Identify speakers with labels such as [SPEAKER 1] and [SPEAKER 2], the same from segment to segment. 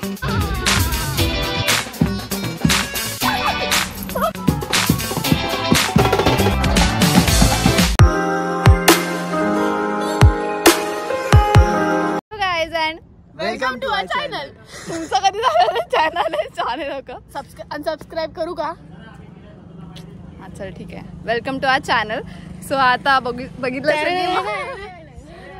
[SPEAKER 1] Welcome to our channel. तुमचं कधी झालं चॅनल आहे चालेल लोक अनसबस्क्राईब करू का? हा चल ठीक आहे. Welcome to our channel. So आता बघितलं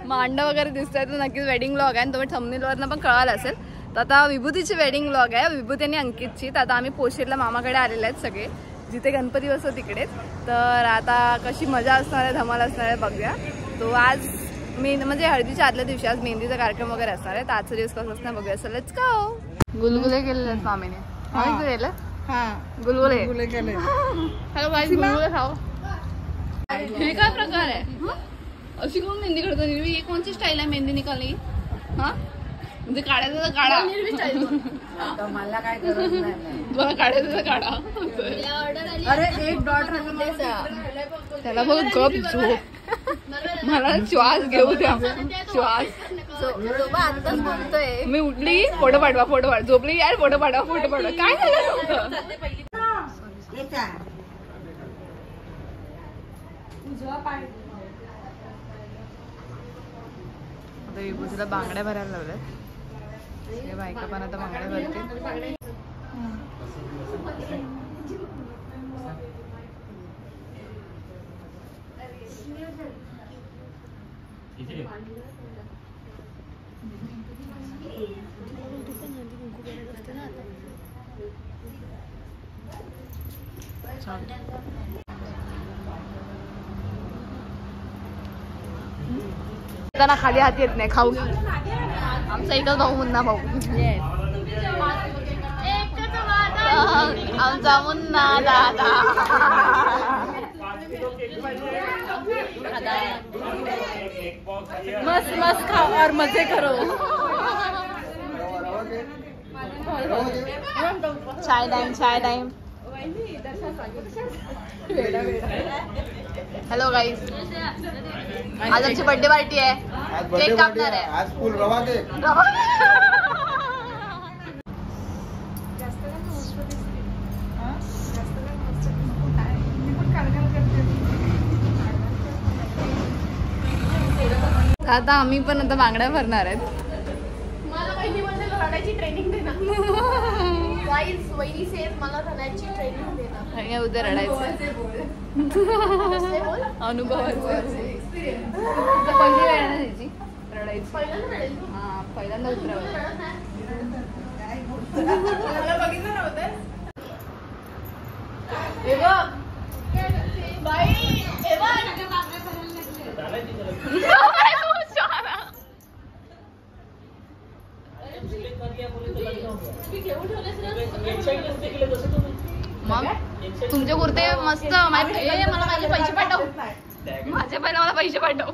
[SPEAKER 1] मांड वगैरे दिसत आहे तर नक्कीच वेडिंग व्लॉग आहे. तुम्ही थंबनेलवरनं पण कळालं असेल. तर आता विभूतीची वेडिंग व्लॉग आहे. विभूती आणि अंकितची. तर आता आम्ही पोशीरला मामाकडे आलेले आहेत सगळे, जिथे गणपती बसतो तिकडेच. तर आता कशी मजा असणार आहे, धमाल असणार आहे बघूया. तो आज म्हणजे हळदीच्या आदल्या दिवशी आज मेहंदीचा कार्यक्रम वगैरे असणार आहे. तर आजचा दिवस कसं असणार बघूया. So let's go. गुलगुले केलेले आहेत मामीने. मामी केलं? गुलगुले केले. हॅलो गाईस, गुलगुले खाओ. हे काय प्रकार आहे? अशी कोण मेहंदी काढतो? हे कोणची स्टाईल आहे मेहंदी निकालने? हा म्हणजे काढायचं तर काढा.
[SPEAKER 2] मला काय गरज नाही.
[SPEAKER 1] तुला काढायचं तर काढा.
[SPEAKER 2] अरे एक डॉट
[SPEAKER 1] त्याला बघ गप झोप. मला श्वास घेऊ द्या. श्वास
[SPEAKER 2] आताच बोलतोय
[SPEAKER 1] मी. उठली फोटो पाठवा, फोटो पाठवा. झोपली यार फोटो पाठवा, फोटो पाठवा. काय झालं? आता विभूतीला बांगड्या भरायला लावल्यात. बायका पण आता बांगड्या भरते. त्यांना खाली हात येत नाही. खाऊ आमचा एकच भाऊ मुन्ना भाऊ. आमचा मुन्ना दादा. मस्त मस्त खाओ और मजे करो. चाय टाइम, चाय टाइम. हॅलो गाईज, आज आमची बर्थडे पार्टी आहे. केक कापणार आहे
[SPEAKER 3] आज. फुल रवा केक.
[SPEAKER 1] आता आम्ही पण आता बांगड्या भरणार आहेत.
[SPEAKER 2] मला वहिनी म्हणजे रडायची ट्रेनिंग दे ना. गाईज वहिनी सेज मला रडायची ट्रेनिंग दे ना.
[SPEAKER 1] उद्या रडायचं अनुभवाचं. पहिली वेळ ना त्याची रडायची. हा पहिल्यांदा उतरावं.
[SPEAKER 2] बघितलं नव्हतं
[SPEAKER 1] मग तुमचे कुर्ते मस्त. मला माझे पैसे पाठव. माझे पहिला मला पैसे पाठव.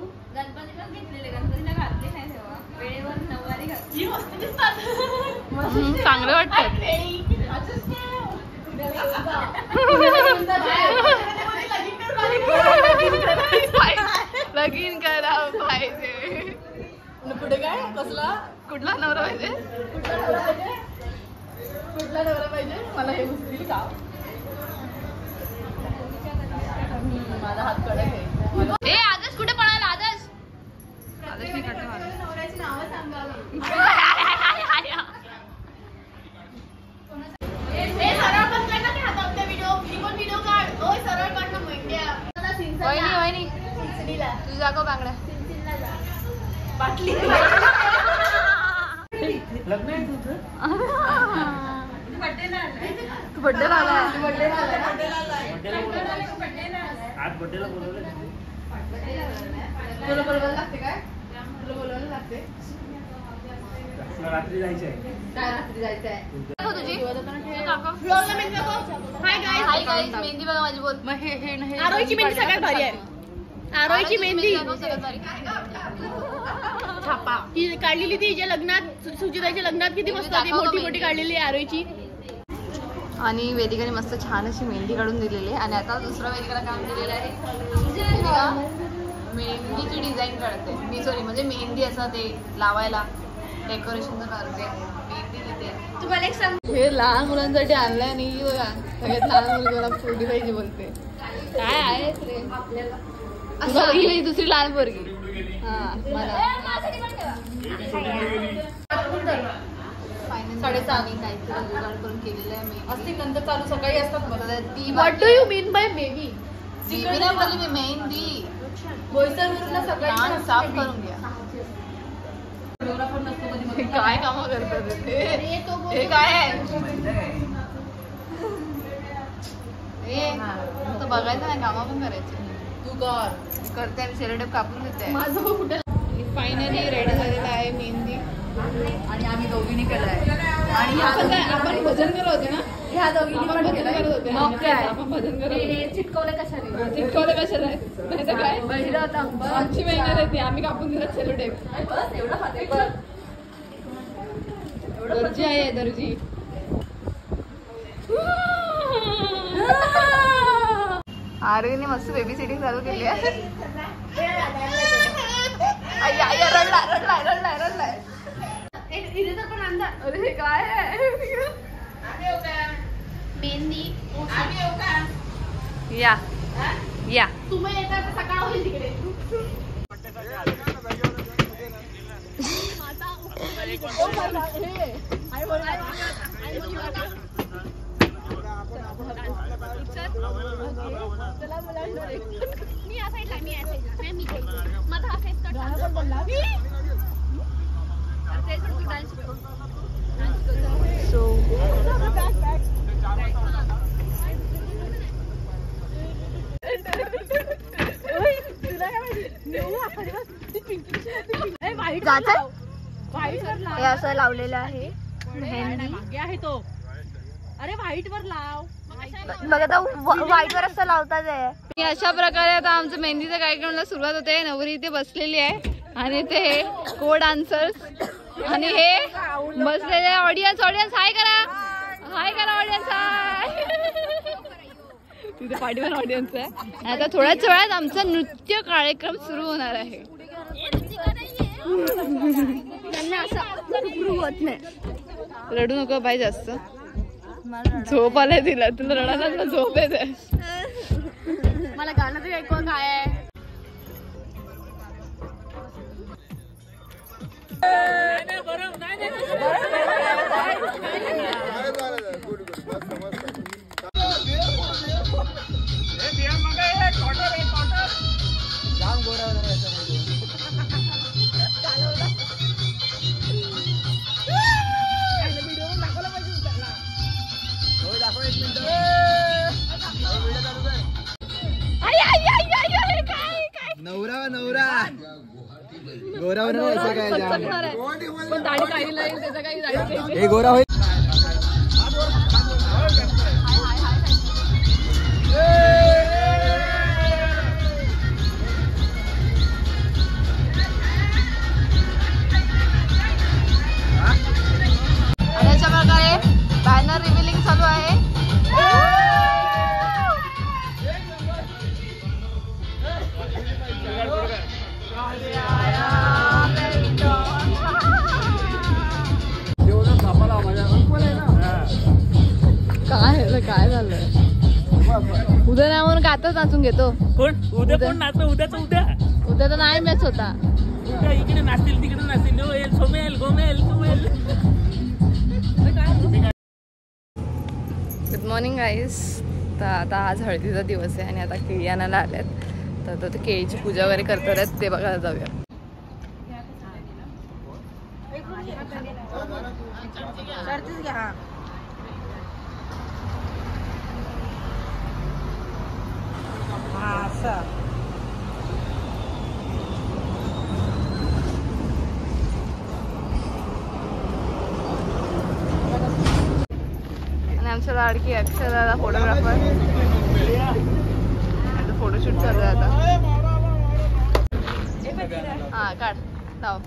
[SPEAKER 1] चांगलं वाटतं. लगीन करा पाहिजे.
[SPEAKER 2] पुढे काय कसला
[SPEAKER 1] कुठला नवरा पाहिजे?
[SPEAKER 2] कुठला नवरा पाहिजे? मला हे उचलील का? माझा हात कडक आहे.
[SPEAKER 1] आदर्श कुठे पळाला? आदर्श मी कटे
[SPEAKER 2] नवऱ्याची नावं सांगा. सरळ बसलाय ना ते हातात व्हिडिओ. पण व्हिडिओ काढ. ओय सरळ काढ ना मेंढ्या.
[SPEAKER 1] वहिनी तुझी जागो बांगड्या.
[SPEAKER 2] बाटली
[SPEAKER 3] लग्न आहे तुझं?
[SPEAKER 1] बड्डेला आला.
[SPEAKER 3] आज बड्डेला बोलवलं.
[SPEAKER 2] तुला बोलवायला लागते काय? तुला बोलवायला लागते.
[SPEAKER 3] रात्री जायचंय.
[SPEAKER 2] काय रात्री जायचंय?
[SPEAKER 1] तुझी
[SPEAKER 2] हाय गाईज,
[SPEAKER 1] मेहंदी बघा माझी. बोल.
[SPEAKER 2] आरोहीची मेहंदी सगळ्यात भारी आहे. आरोहीची मेहंदी
[SPEAKER 1] छापा
[SPEAKER 2] ती काढलेली ती हिच्या लग्नात, सुचिताच्या लग्नात किती मस्त होती. मोठी मोठी काढलेली आरोहीची.
[SPEAKER 1] आणि वेदिकाने मस्त छान अशी मेहंदी काढून दिलेली आहे. आणि आता दुसऱ्या वेदिकाला काम दिलेलं आहे. मेहंदीची डिझाईन काढते मी. सॉरी म्हणजे मेहंदी असं ते लावायला डेकोरेशनचं करते. मेहंदी देते.
[SPEAKER 2] तुम्हाला एक सांग,
[SPEAKER 1] हे लहान मुलांसाठी आणलंय नाही बघा. सगळ्यात लहान मुलगी मला पोरगी पाहिजे बोलते. काय आहे रे तुला? ही दुसरी लहान पोरगी. हा मला 6:30 काहीतरी जुगाड करून केलेलं आहे मी. असते नंतर चालू सकाळी असतात मला ती.
[SPEAKER 2] What do you mean by baby?
[SPEAKER 1] Baby नाही बोलली मी, मेहंदी.
[SPEAKER 2] बोईसरवरून सकाळी
[SPEAKER 1] कान साफ करून घ्या. काय काम करतात हे? काय आहे हे? नुसतं बघायचं नाही, कामं पण करायचे.
[SPEAKER 2] तू कर.
[SPEAKER 1] करते मी सेलोटेप कापून देते.
[SPEAKER 2] माझं कुठे
[SPEAKER 1] फायनली रेडी झालेला आहे मेहंदी आणि आम्ही दोघींनी केलाय. आणि आपण भजन करत होते ना,
[SPEAKER 2] ह्या दोघींनी पण
[SPEAKER 1] भजन करत होते.
[SPEAKER 2] मग काय
[SPEAKER 1] आपण भजन करत होते.
[SPEAKER 2] चिटकवले कशाने?
[SPEAKER 1] चिटकवले कशाला नाही तर काय.
[SPEAKER 2] बहिरा होता
[SPEAKER 1] आमची मेहनत येते, आम्ही कापून दिला सेलोटेप.
[SPEAKER 2] बस एवढं खाते.
[SPEAKER 1] दर्जी आहे दर्जी. आरवीने मस्त बेबी सिटिंग चालू केली आहे. रडलाय.
[SPEAKER 2] पण अंदाज.
[SPEAKER 1] अरे हे काय आहे?
[SPEAKER 2] मेहंदी
[SPEAKER 1] या
[SPEAKER 2] तुम्ही येता तर सकाळ होईल तिकडे. मी या साईडला माझा हा फेस कट
[SPEAKER 4] हे असं लावलेलं आहे.
[SPEAKER 2] आहे तो. अरे व्हाईट वर लाव.
[SPEAKER 4] बघा आता व्हाईट वर असं लावतात आहे.
[SPEAKER 1] अशा प्रकारे आता आमचं मेहंदीच्या कार्यक्रमाला सुरुवात होते. नवरी इथे बसलेली आहे आणि ते को डान्सर्स आणि हे बसलेले ऑडियन्स. हाय करा ऑडियन्स. हाय. तिथे पाठीवर ऑडियन्स आहे. आता थोड्याच वेळात आमचा नृत्य कार्यक्रम सुरू होणार आहे. रडू नको बाई जास्त. झोप आलाय तिला. तुला रडायला झोप येते.
[SPEAKER 2] मला गाणं तरी ऐकू काय आहे.
[SPEAKER 3] नवरा गोरा
[SPEAKER 1] पण दाढी काढली नाही त्याचा काही दाढी
[SPEAKER 3] गोरा होईल.
[SPEAKER 1] अशा प्रकारे बॅनर रिव्हिलिंग चालू आहे. काय झालं? उद्या नाही म्हणून का आताच नाचून घेतो.
[SPEAKER 5] कोण उद्या कोण नाचतं? उद्या
[SPEAKER 1] तर नाही मॅच होता.
[SPEAKER 5] उद्या इकडे नाचतील तिकडे नाचतील. सोमेल गोमेल तुमेल.
[SPEAKER 1] गुड मॉर्निंग गाईस. तर आता आज हळदीचा दिवस आहे आणि आता केळी आणायला आल्यात. तर ते केळीची पूजा वगैरे करतात ते बघायला जाऊया. आणि आमच्या लाडकी अक्षराला फोटोग्राफर. फोटोशूट चालू आहे आता. हा काढ लाव.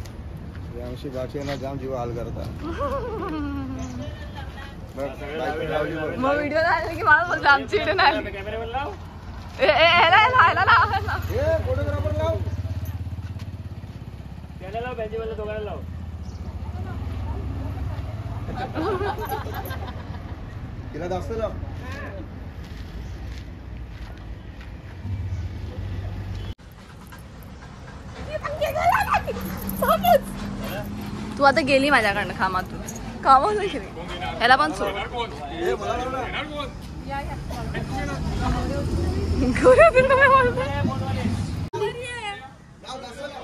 [SPEAKER 3] बादशाह जाम जीव हाल करता.
[SPEAKER 1] मग व्हिडिओ नाही की मला बोलतो आमची व्हिडिओ नाही.
[SPEAKER 3] फोटोग्राफर लाव. तिला जास्त लाव.
[SPEAKER 1] तू आता गेली माझ्याकडनं कामातून. कामाला गेली. याला पण सोड.
[SPEAKER 3] ए, मला लाव ना. लाव, जास्त लाव.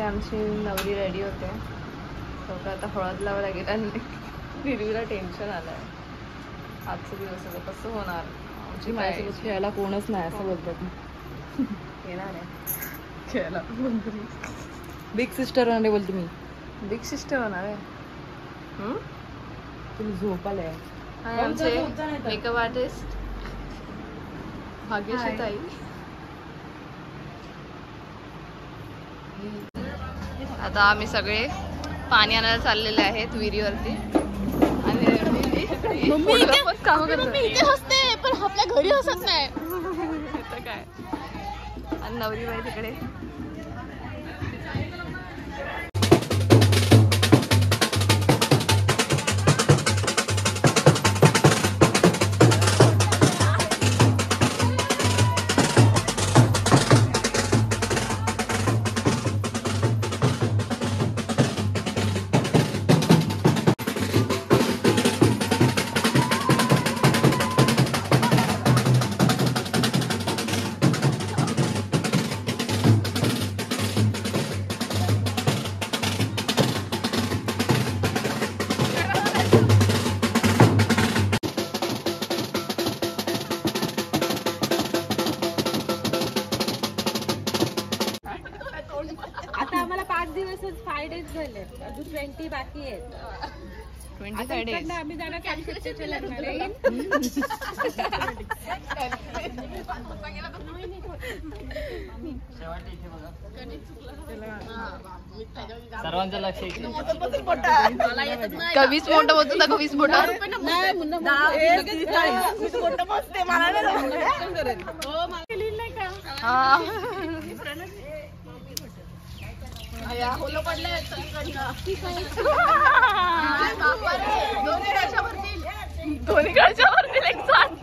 [SPEAKER 1] आमची नवरी रेडी होते. सगळं आता हळद लावावं लागेल आणि हिरवीला टेन्शन आलंय. आजचा दिवस आता कसं होणार. आमची माझ्यासोबत खेळायला कोणच नाही असं बोलतात. येणार आहे खेळायला.
[SPEAKER 6] बिग सिस्टर होणार बोलते मी.
[SPEAKER 1] बिग सिस्टर होणार आहे.
[SPEAKER 6] तुम्ही झोपालाय.
[SPEAKER 1] आणि आमचे मेकअप आर्टिस्ट भाग्यश्री ताई. आता आम्ही सगळे पाणी आणायला चाललेले आहेत विहिरीवरती. आणि काम
[SPEAKER 2] हसते पण आपल्या घरी हसत नाही.
[SPEAKER 1] काय. आणि नवरी बाई तिकडे.
[SPEAKER 2] आता आम्हाला 5 दिवसच 5 डेज झाले. अजून 20 बाकी आहेत.
[SPEAKER 1] 25 days.
[SPEAKER 2] आम्ही जाणार कॅल्कुलेशनच्या लग्नाला.
[SPEAKER 5] सर्वांचं लक्ष इकडे.
[SPEAKER 1] कवीच मोठं होतं ना. कवीच मोठं. दोन्ही कडच्या वरती एक सांग.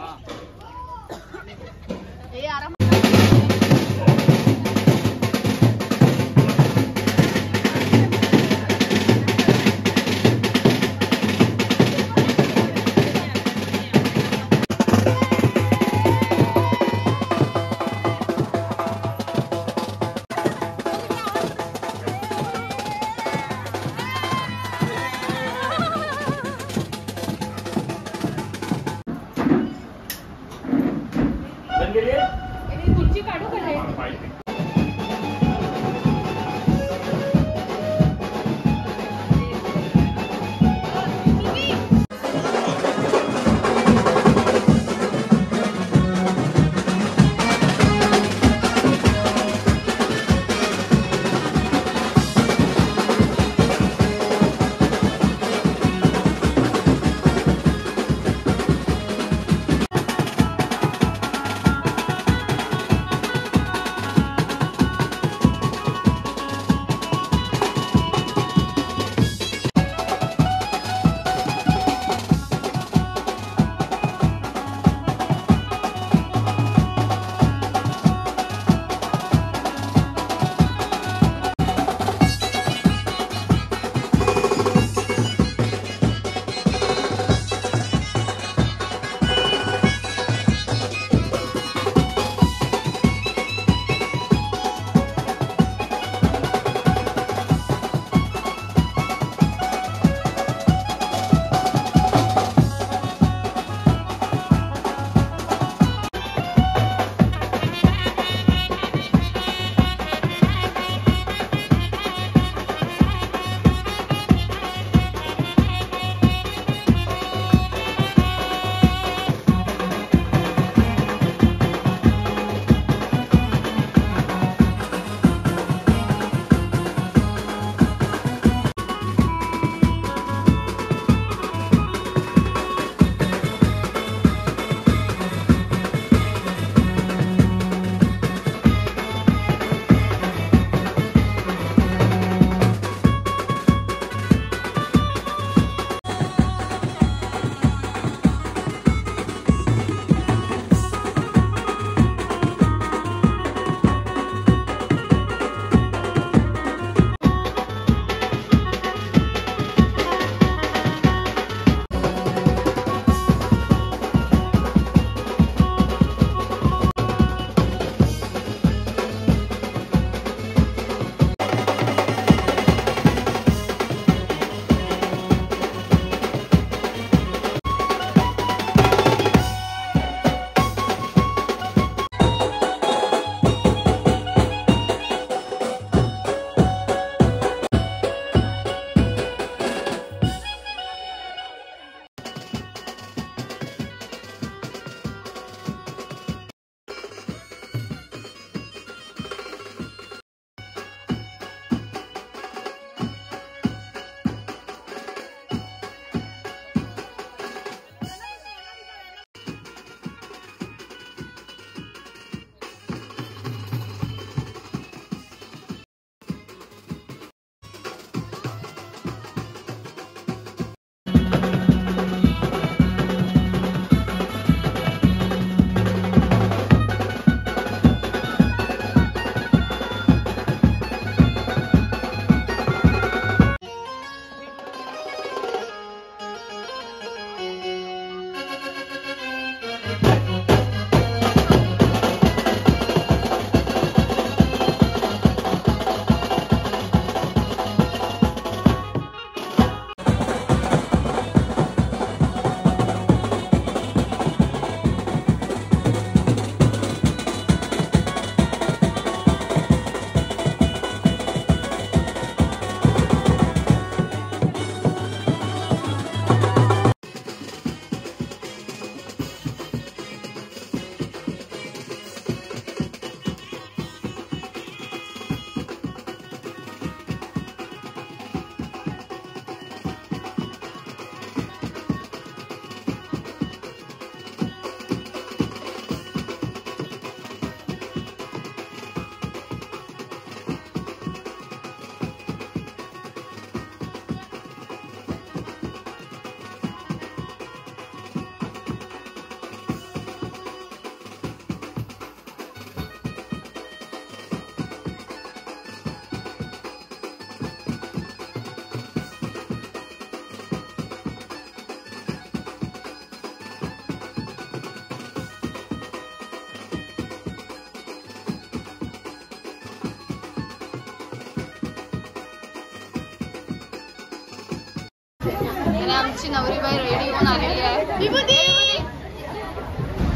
[SPEAKER 1] आणि आमची नवरीबाई रेडी होऊन आलेली आहे.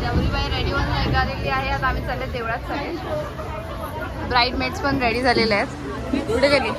[SPEAKER 1] नवरीबाई रेडी होऊन निघालेली आहे. आता आम्ही चालले देवळात सगळे. ब्राईडमेड्स पण रेडी झालेले आहेत. कुठे गेली?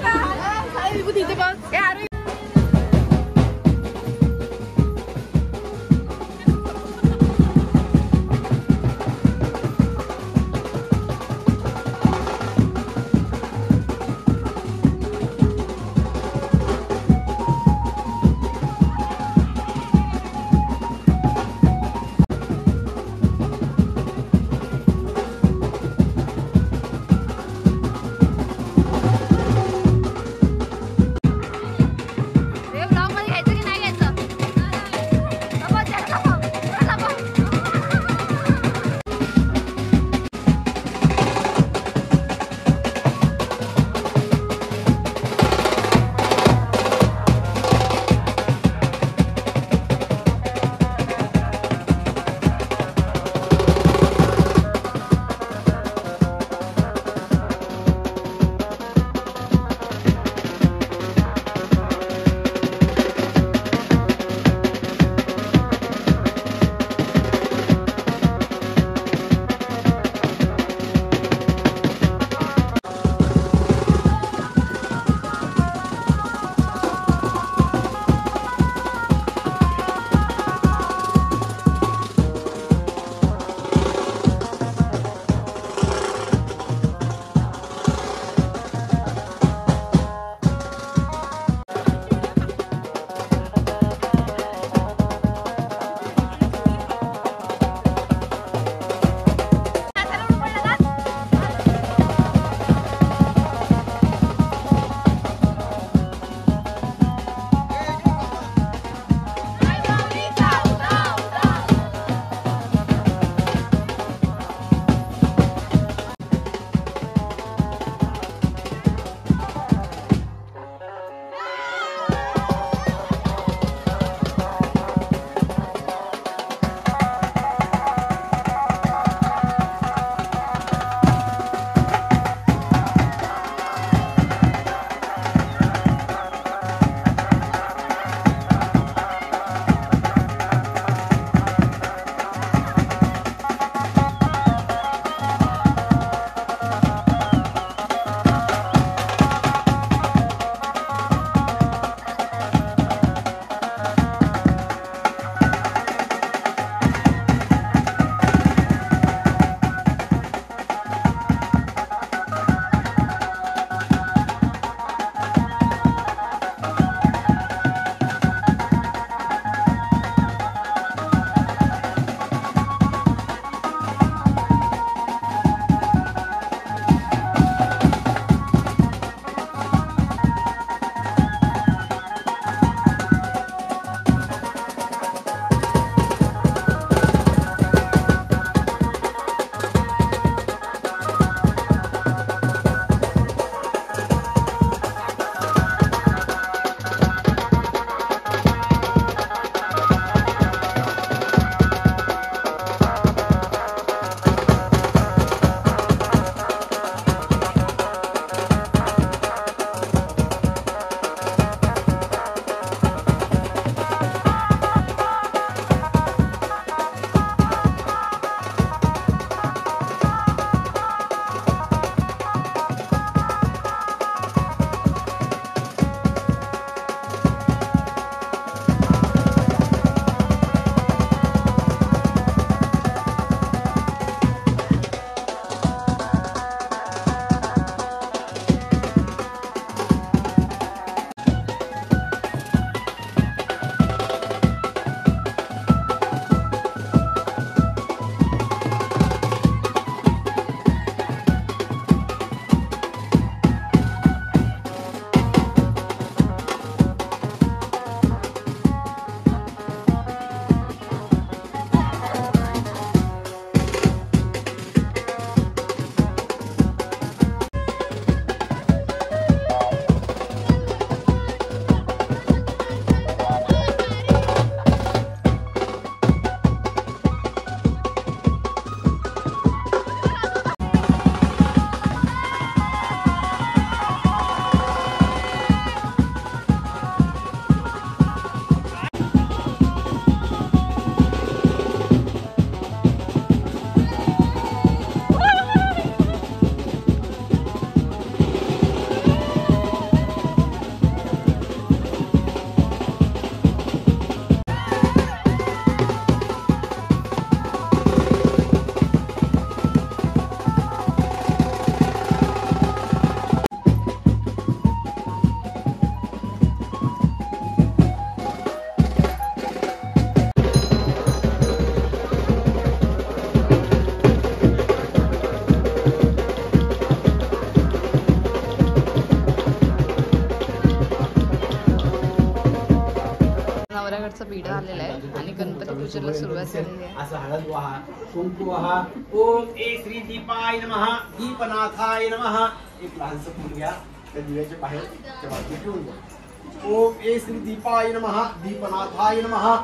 [SPEAKER 1] आलेला आहे आणि गणपती पूजेला सुरुवात झालेली आहे.
[SPEAKER 7] असं हळद वाहा, कुंकू वाहा. ओम ए श्री दीपाय नमः, दीपनाथाय नमः. एक लहानसं फूल घ्या, त्या दिव्याच्या बाहेर त्या बाजूला ठेवून द्या. ओम ए श्री दीपाय नमः, दीपनाथाय नमः.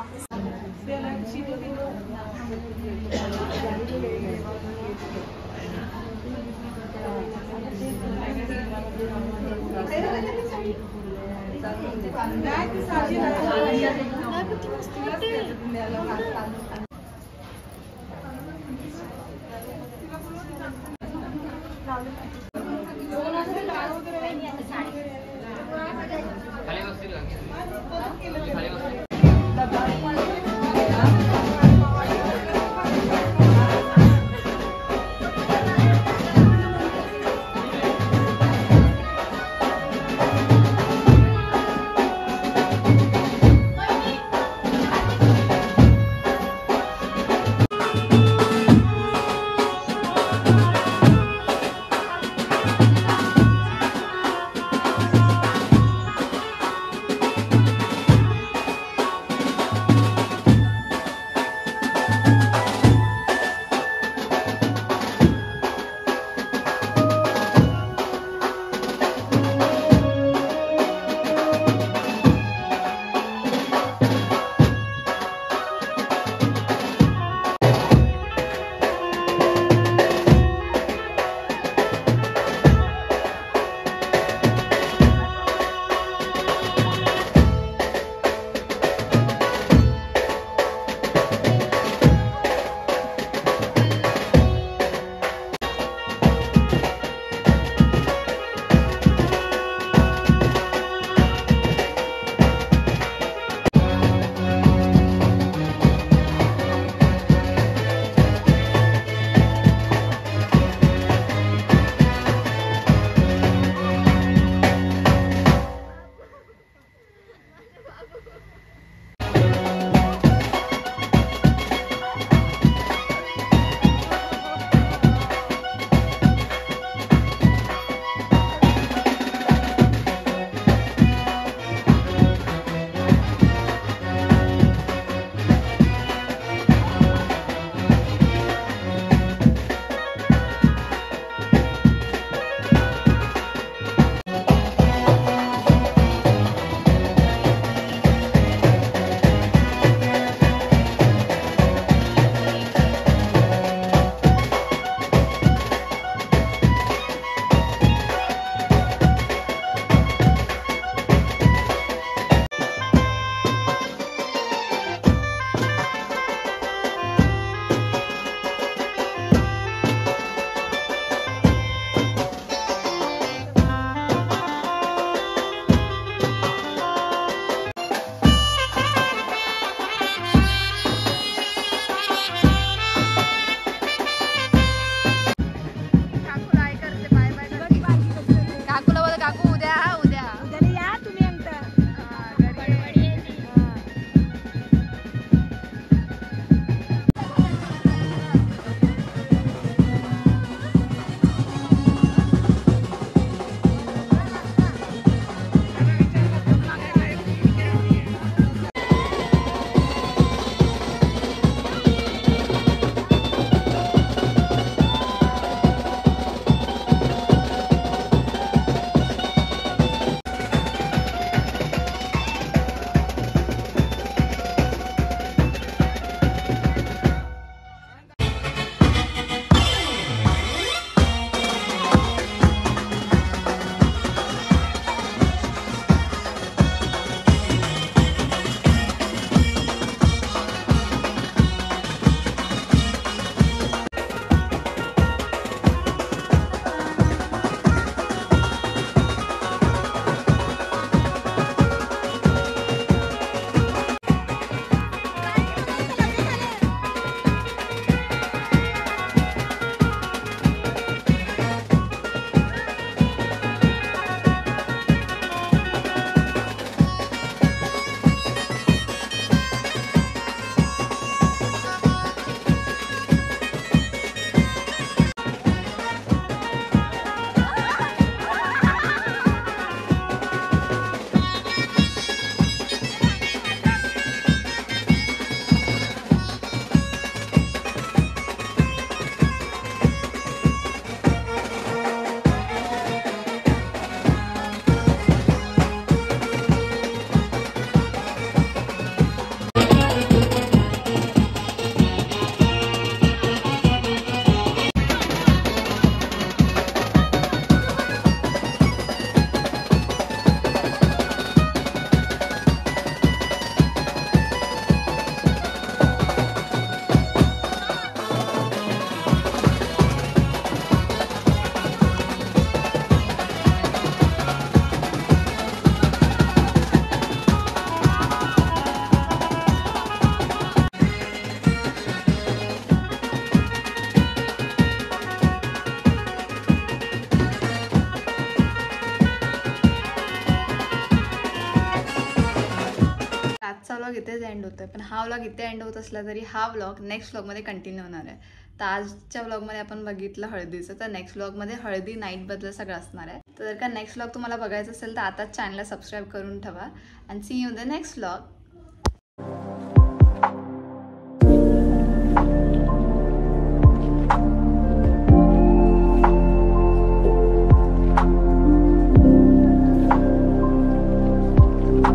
[SPEAKER 1] व्लॉग इथेच एंड होतोय, पण हा व्लॉग इथे एंड होत असला तरी हा व्लॉग नेक्स्ट व्लॉगमध्ये कंटिन्यू होणार आहे. तर आजच्या व्लॉगमध्ये आपण बघितलं हळदीचं, तर नेक्स्ट व्लॉगमध्ये हळदी नाईटबद्दल सगळं असणार आहे. तर जर का नेक्स्ट व्लॉग तुम्हाला बघायचं असेल तर आताच चॅनलला सबस्क्राईब करून ठेवा. And see you in the next vlog.